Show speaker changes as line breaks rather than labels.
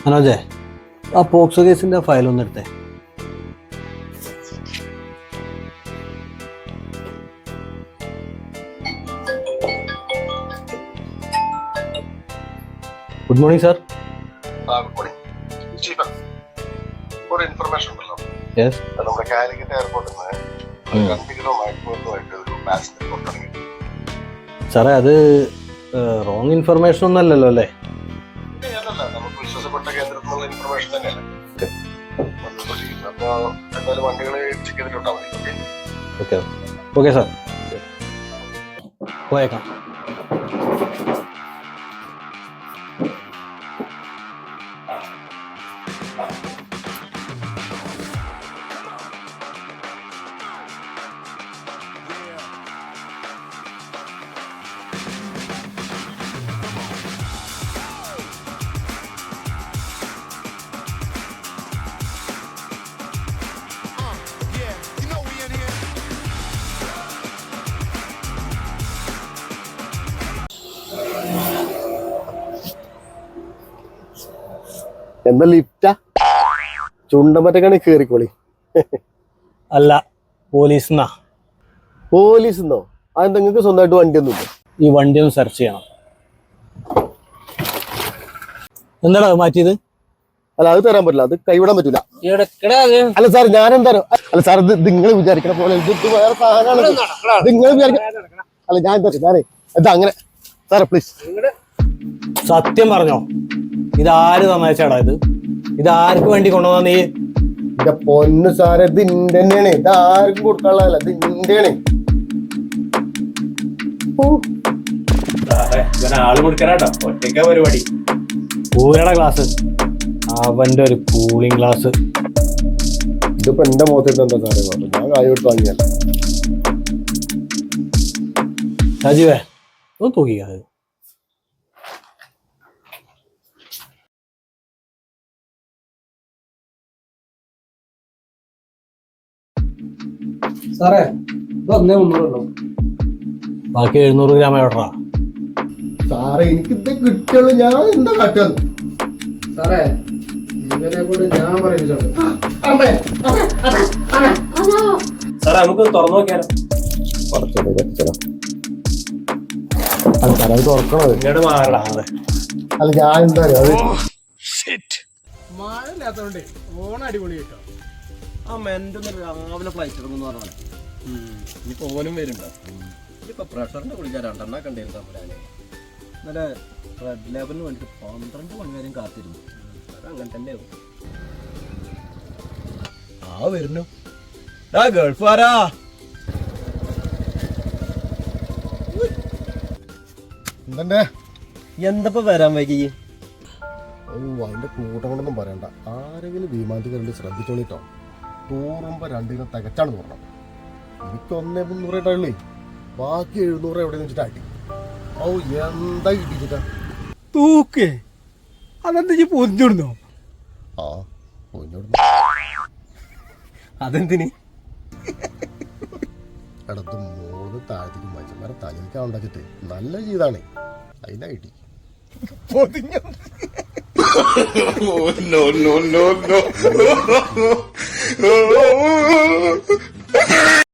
മനോജേ, ആ പോക്സോ കേസിന്റെ ഫയൽ ഒന്ന് എടുത്തേ. Good morning sir.
ഒരു ഇൻഫർമേഷൻ ഉണ്ടല്ലോ,
യെസ്.
നമ്മുടെ കാലിക്കറ്റ് എയർപോർട്ടിൽ നിന്ന് 2 കിലോ മയക്കുമരുന്നുമായിട്ട് ഒരു പാസഞ്ചർ പുറത്തിറങ്ങി. സാറേ, അത് റോങ് ഇൻഫർമേഷൻ ഒന്നും അല്ലല്ലോ അല്ലേ? നമുക്ക് വിശ്വസപ്പെട്ട കേന്ദ്രത്തിൽ നിന്നുള്ള ഇൻഫർമേഷൻ തന്നെയല്ലേ. അപ്പൊ എന്തായാലും വണ്ടികൾ ചെക്ക് ചെയ്തിട്ടാ മതി.
ഓക്കെ ഓക്കെ സാർ, പോയേക്കാം.
എന്താ ലിഫ്റ്റാ? ചുണ്ടമ്പറ്റക്കാണ് കേറിക്കോളി.
അല്ല, പോലീസ്.
പോലീസ് അതെന്താ? നിങ്ങൾക്ക് സ്വന്തമായിട്ട് വണ്ടിയൊന്നുമില്ല?
ഈ വണ്ടി ഒന്ന് സെർച്ച് ചെയ്യണം. എന്താടാ മാറ്റിയത്?
അല്ല, അത് തരാൻ പറ്റില്ല, അത് കൈവിടാൻ പറ്റൂല. അല്ല സാർ, ഞാനെന്താ അല്ല സാർ, ഇത് നിങ്ങൾ വിചാരിക്കണ പോലെ ഇത് വേറെ സാധനമാണ്. നിങ്ങൾ വിചാരിക്കണം. അല്ല, ഞാൻ എന്താ ഞാനേ എന്താ അങ്ങനെ സാറേ പ്ലീസ്.
സത്യം പറഞ്ഞോ, ഇതാര് തന്നേച്ചാടാ? ഇത് ആർക്ക് വേണ്ടി കൊണ്ടുവന്നാ നീ?
എന്റെ പൊന്നു സാറേ, ഇത് ഇന്റെ തന്നെയാണ്. ഇത് ആർക്കും കൊടുക്കാനുള്ളതല്ല, ഇത് ഇന്റെയാണ്.
ആള് കൊടുക്കാനാട്ടോ, ഒറ്റയ്ക്ക പരിപാടി.
പൂരയുടെ ഗ്ലാസ്, അവന്റെ ഒരു കൂളിംഗ് ഗ്ലാസ്.
ഇതിപ്പോ എന്റെ മുഖത്തിട്ട് എന്താ സാറേ പറഞ്ഞു? ഞാൻ കായ് കൊടുത്ത് വാങ്ങിയല്ല.
രാജീവേ, ഒന്ന് തൂക്കിക്കാതെ.
സാറേ, ഇത് 1,300
ബാക്കി 700 ഗ്രാം എവിടാ?
സാറേ, എനിക്ക് ഇത് കിട്ടുള്ളൂ. ഞാൻ എന്താ കാട്ടുക
സാറേ? ഇവരെ കൊണ്ട് ഞാൻ പറയുന്നുണ്ട്.
സാറേ, നമുക്ക് തുറന്നു നോക്കിയാലോ?
അത് സാറേ, അത് തുറക്കണത്
ഇങ്ങോട്ട് മാറടാ.
അല്ല, ഞാൻ എന്താ അത്
മഴ ഇല്ലാത്തോണ്ടേ ഓണം അടിപൊളി കിട്ടോ.
ആ മെന്റൊന്ന് രാവിലെ ഫ്ലൈറ്റ് ഇറങ്ങുന്നു പറഞ്ഞാൽ ഇനിയിപ്പോൾ ഓനും വരുന്നുണ്ടോ? ഇനിയിപ്പോൾ പ്രഷറിൻ്റെ കുളിക്കാൻ 2 കണ്ടിരുന്നു തമ്പുരാനെ. ഇന്നലെ റെഡ് ലേബലിന് വേണ്ടിയിട്ട് 12 മണി വരെയും കാത്തിരുന്നു. അതങ്ങനെ തന്നെയാവും. ആ വരുന്നു ഗൾഫാരാ.
എന്തേ
എന്തപ്പോ വരാൻ വൈകി?
അതിന്റെ കൂട്ടം കൊണ്ടൊന്നും പറയണ്ട. ആരെങ്കിലും വിമാനത്തിൽ കയറി ശ്രദ്ധിച്ചോളിട്ടോ. ടൂറുമ്പോ 2 കിലോ തികച്ചാണെന്ന് പറഞ്ഞു. എനിക്ക് 1,300 ആയിട്ടുള്ളേ. ബാക്കി 700 എവിടെ വെച്ചിട്ട് അടി. ഓ, എന്താ ഇടിച്ചിട്ടാ
തൂക്കേ? അതെന്താ പൊതിഞ്ഞോടുന്നോ?
ആ പോയിഞ്ഞോട്.
അതെന്തിന്?
ഇടത്ത് 3 താഴത്തേക്ക് മനുഷ്യന്മാരെ തലയിലേക്ക് ഉണ്ടാക്കിട്ട് നല്ല ചെയ്താണ്. അതിനാ ഇടി.
പൊതിഞ്ഞോ?
No.